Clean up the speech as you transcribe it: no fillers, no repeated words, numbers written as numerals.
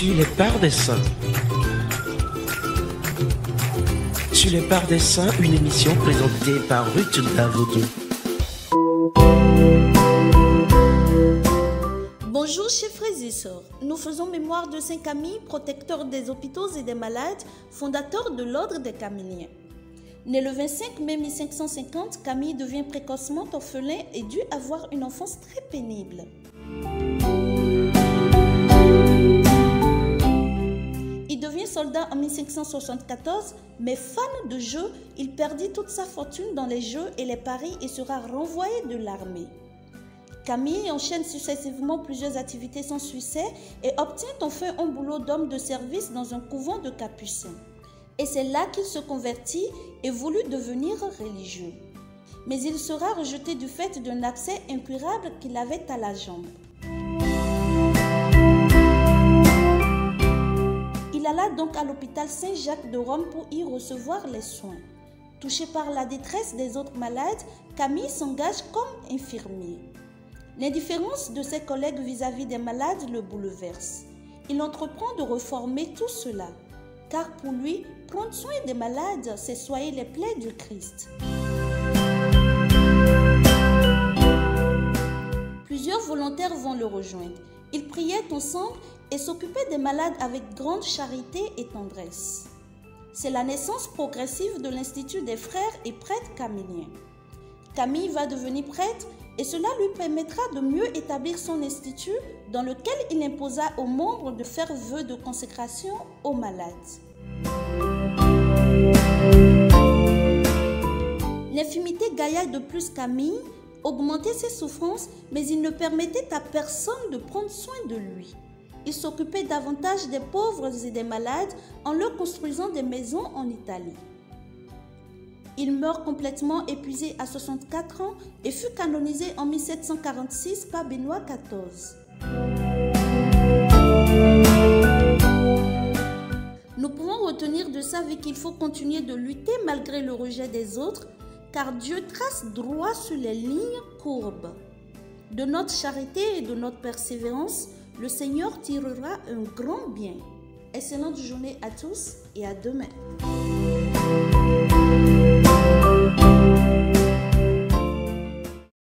Sur les parts des saints. Sur les parts des saints, une émission présentée par Ruth Davodou. Bonjour chers frères et sœurs, nous faisons mémoire de Saint Camille, protecteur des hôpitaux et des malades, fondateur de l'ordre des Camilliens. Né le 25 mai 1550, Camille devient précocement orphelin et dut avoir une enfance très pénible. Il devient soldat en 1574, mais fan de jeux, il perdit toute sa fortune dans les jeux et les paris et sera renvoyé de l'armée. Camille enchaîne successivement plusieurs activités sans succès et obtient enfin un boulot d'homme de service dans un couvent de capucins. Et c'est là qu'il se convertit et voulut devenir religieux. Mais il sera rejeté du fait d'un abcès incurable qu'il avait à la jambe. Il alla donc à l'hôpital Saint-Jacques de Rome pour y recevoir les soins. Touché par la détresse des autres malades, Camille s'engage comme infirmier. L'indifférence de ses collègues vis-à-vis des malades le bouleverse. Il entreprend de reformer tout cela, car pour lui, prendre soin des malades, c'est soigner les plaies du Christ. Plusieurs volontaires vont le rejoindre. Ils priaient ensemble et s'occupaient des malades avec grande charité et tendresse. C'est la naissance progressive de l'Institut des frères et prêtres camilliens. Camille va devenir prêtre et cela lui permettra de mieux établir son institut dans lequel il imposa aux membres de faire vœu de consécration aux malades. L'infimité gailla de plus Camille, augmentait ses souffrances, mais il ne permettait à personne de prendre soin de lui. Il s'occupait davantage des pauvres et des malades en leur construisant des maisons en Italie. Il meurt complètement épuisé à 64 ans et fut canonisé en 1746 par Benoît XIV. Nous pouvons retenir de sa vie qu'il faut continuer de lutter malgré le rejet des autres, car Dieu trace droit sur les lignes courbes. De notre charité et de notre persévérance, le Seigneur tirera un grand bien. Excellente journée à tous et à demain.